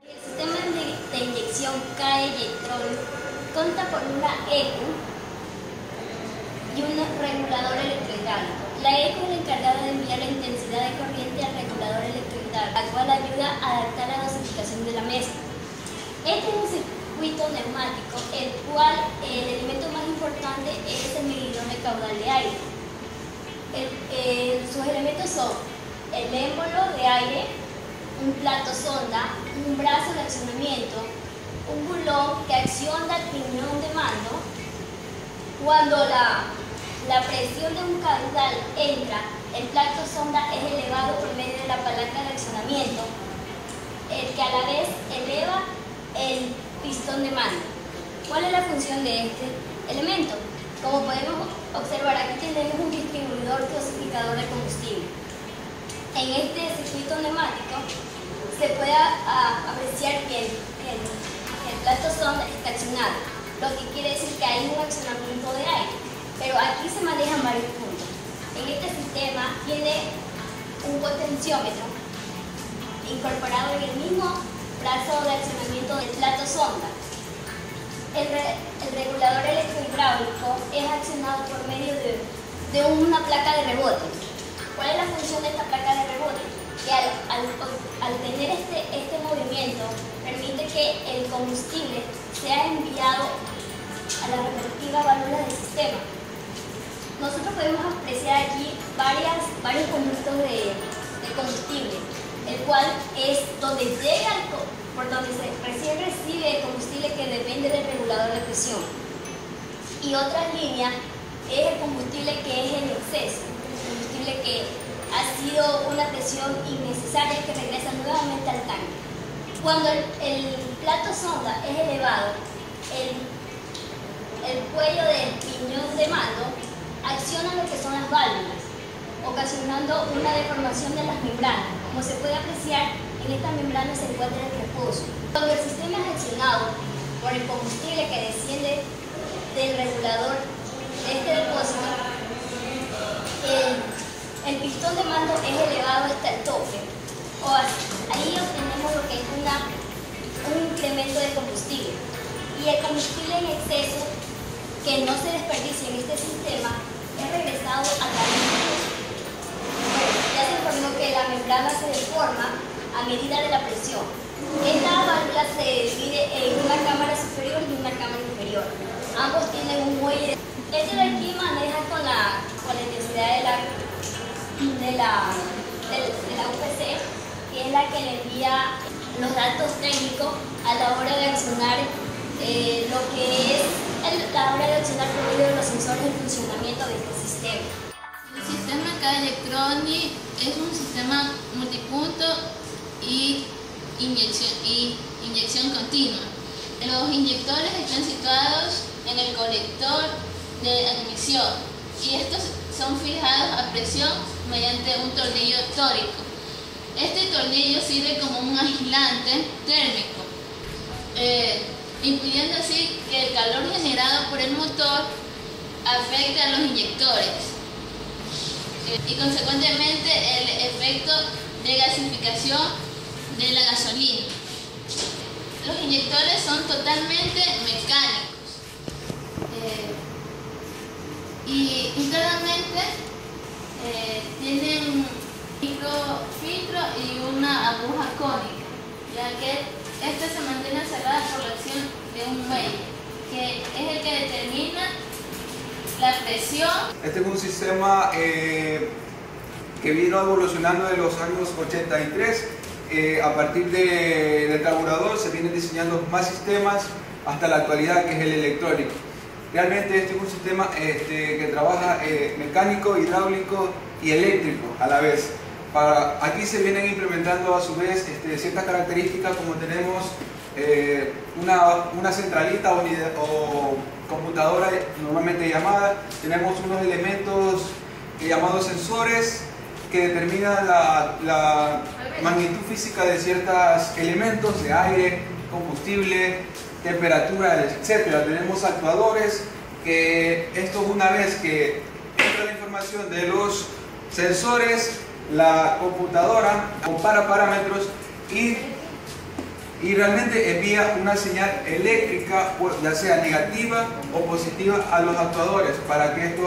El sistema de inyección CAE-Yectron cuenta con una ECU y un regulador electrohidráulico. La ECU es la encargada de enviar la intensidad de corriente al regulador electrohidráulico, la cual ayuda a adaptar la dosificación de la mezcla. Este es un circuito neumático, el cual el elemento más importante es el medidor de caudal de aire. Sus elementos son el émbolo de aire, un plato sonda, un brazo de accionamiento, un bulón que acciona el piñón de mando. Cuando la presión de un caudal entra, el plato sonda es elevado por medio de la palanca de accionamiento, el que a la vez eleva el pistón de mando. ¿Cuál es la función de este elemento? Como podemos observar, aquí tenemos un distribuidor dosificador de combustible. En este circuito neumático se puede apreciar que el plato sonda está accionado, lo que quiere decir que hay un accionamiento de aire, pero aquí se manejan varios puntos. En este sistema tiene un potenciómetro incorporado en el mismo brazo de accionamiento del plato sonda. El regulador electrohidráulico es accionado por medio de una placa de rebote. ¿Cuál es la función de esta placa de rebote? Que al tener este movimiento permite que el combustible sea enviado a la respectiva válvula del sistema. Nosotros podemos apreciar aquí varios conductos de combustible, el cual es donde llega por donde recibe el combustible que depende del regulador de presión. Y otra línea es el combustible que es en exceso, el combustible que ha sido una presión innecesaria que regresa nuevamente al tanque. Cuando el plato sonda es elevado, el cuello del piñón de mando acciona lo que son las válvulas, ocasionando una deformación de las membranas. Como se puede apreciar, en esta membrana se encuentra el reposo. Cuando el sistema es accionado por el combustible que desciende del regulador de este depósito, el pistón de mando es elevado hasta el tope. Ahí obtenemos lo que es un incremento de combustible. Y el combustible en exceso, que no se desperdicia en este sistema, es regresado a la membrana. Ya se informó que la membrana se deforma a medida de la presión. Esta válvula se divide en una cámara superior y una cámara inferior. Ambos tienen un muelle. Este de aquí maneja con la intensidad de la UPC, que es la que le envía los datos técnicos a la hora de accionar lo que es la hora de accionar por medio de los sensores de funcionamiento de este sistema. El sistema CAE-Yectron es un sistema multipunto y inyección continua. Los inyectores están situados en el colector de admisión y estos son fijados a presión mediante un tornillo tórico. Este tornillo sirve como un aislante térmico, impidiendo así que el calor generado por el motor afecte a los inyectores y consecuentemente el efecto de gasificación de la gasolina. Los inyectores son totalmente mecánicos y internamente tienen un microfiltro y una aguja cónica, ya que esta se mantiene cerrada por la acción de un muelle, que es el que determina la presión. Este es un sistema que vino evolucionando de los años 83. A partir del carburador se vienen diseñando más sistemas hasta la actualidad, que es el electrónico. Realmente este es un sistema que trabaja mecánico, hidráulico y eléctrico a la vez. Aquí se vienen implementando a su vez ciertas características, como tenemos una centralita o computadora normalmente llamada. Tenemos unos elementos llamados sensores que determinan la magnitud física de ciertos elementos de aire, combustible, temperatura, etc. Tenemos actuadores que esto, una vez que entra la información de los sensores, la computadora compara parámetros y y realmente envía una señal eléctrica, ya sea negativa o positiva, a los actuadores para que esto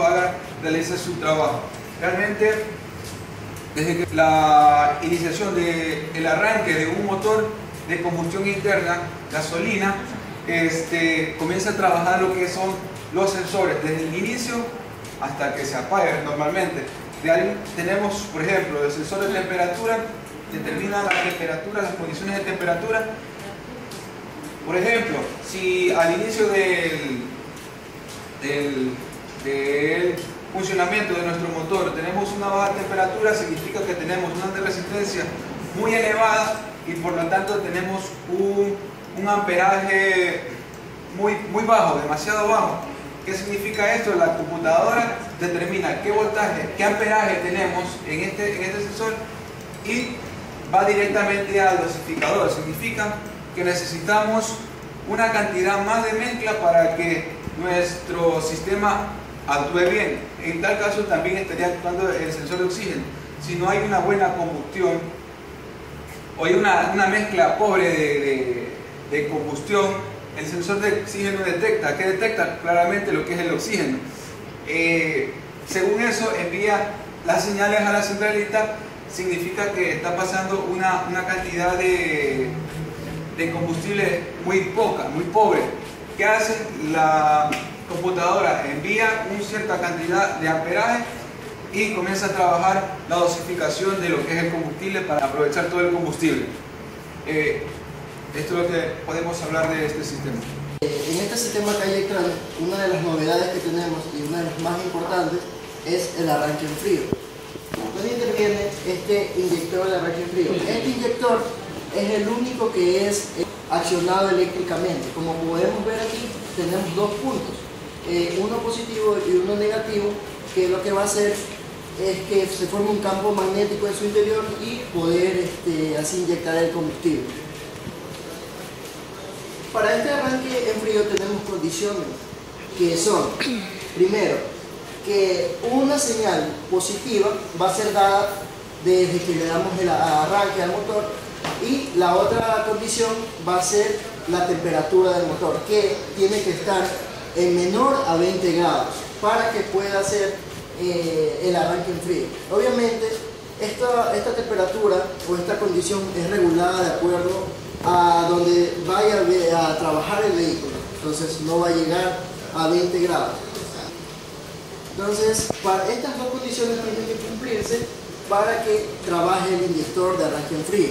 realice su trabajo. Realmente, desde que la iniciación del arranque de un motor de combustión interna, gasolina, comienza a trabajar lo que son los sensores, desde el inicio hasta que se apague normalmente. De ahí tenemos, por ejemplo, el sensor de temperatura, determina la temperatura, las condiciones de temperatura. Por ejemplo, si al inicio del funcionamiento de nuestro motor tenemos una baja temperatura, significa que tenemos una resistencia muy elevada y por lo tanto tenemos un amperaje muy bajo, demasiado bajo. ¿Qué significa esto? La computadora determina qué voltaje, qué amperaje tenemos en este sensor y va directamente al dosificador. Significa que necesitamos una cantidad más de mezcla para que nuestro sistema actúe bien. En tal caso también estaría actuando el sensor de oxígeno. Si no hay una buena combustión o hay una mezcla pobre de combustión, el sensor de oxígeno detecta. ¿Qué detecta? Claramente lo que es el oxígeno. Según eso envía las señales a la centralita. Significa que está pasando una cantidad de combustible muy poca, muy pobre. ¿Qué hace? La computadora envía una cierta cantidad de amperaje y comienza a trabajar la dosificación de lo que es el combustible para aprovechar todo el combustible. Esto es lo que podemos hablar de este sistema. En este sistema Calle Crane, una de las novedades que tenemos y una de las más importantes es el arranque en frío. ¿Dónde interviene este inyector de arranque en frío? Este inyector es el único que es accionado eléctricamente. Como podemos ver aquí, tenemos dos puntos, uno positivo y uno negativo, que lo que va a hacer es que se forme un campo magnético en su interior y poder así inyectar el combustible. Para este arranque en frío tenemos condiciones que son, primero, que una señal positiva va a ser dada desde que le damos el arranque al motor, y la otra condición va a ser la temperatura del motor, que tiene que estar en menor a 20 grados para que pueda hacer el arranque en frío. Obviamente esta temperatura o esta condición es regulada de acuerdo a donde vaya a trabajar el vehículo, entonces no va a llegar a 20 grados. Entonces, para estas dos condiciones tienen que cumplirse para que trabaje el inyector de arranque en frío.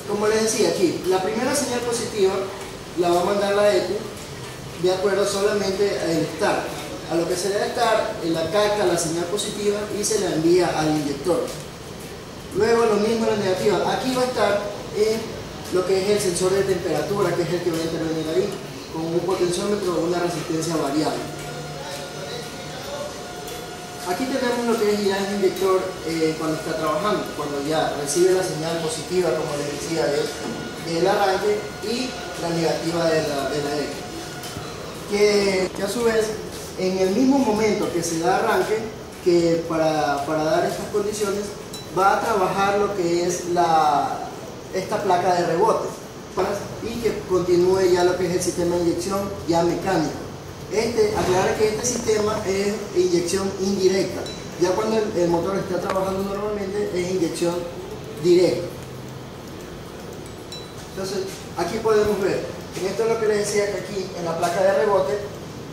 Como les decía aquí, la primera señal positiva la va a mandar la ECU de acuerdo solamente al start. A lo que se le da start, la capta la señal positiva y se la envía al inyector. Luego lo mismo la negativa. Aquí va a estar lo que es el sensor de temperatura, que es el que va a intervenir ahí, con un potenciómetro o una resistencia variable. Aquí tenemos lo que es ya el inyector cuando está trabajando, cuando ya recibe la señal positiva, como les decía, del arranque, y la negativa de la ECU. Que a su vez, en el mismo momento que se da arranque, que para dar estas condiciones, va a trabajar lo que es esta placa de rebote y que continúe ya lo que es el sistema de inyección ya mecánico. Aclarar que este sistema es inyección indirecta. Ya cuando el motor está trabajando normalmente es inyección directa. Entonces, aquí podemos ver, en esto es lo que les decía, que aquí en la placa de rebote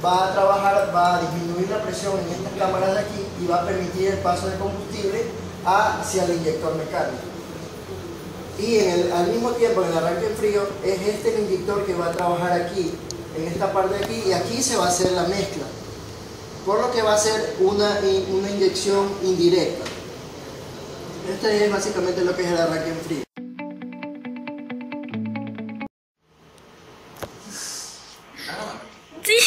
va a trabajar, va a disminuir la presión en estas cámaras de aquí y va a permitir el paso de combustible hacia el inyector mecánico. Y al mismo tiempo, en el arranque en frío, es el inyector que va a trabajar aquí, en esta parte de aquí, y aquí se va a hacer la mezcla, por lo que va a ser una inyección indirecta. Este es básicamente lo que es el arranque en frío. Sí.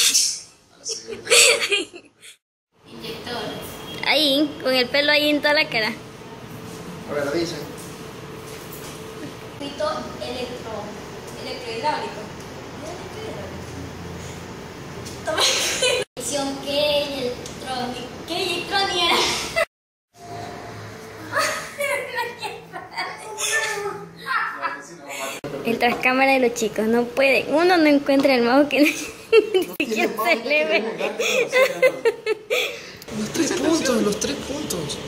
Inyectores. Ahí, con el pelo ahí en toda la cara. A ver, avisen. Electrohidráulico. ¿Qué electrónica era? El trascámara de los chicos, no puede. Uno no encuentra el mouse que ni siquiera se le ve. Los 3 puntos, los 3 puntos.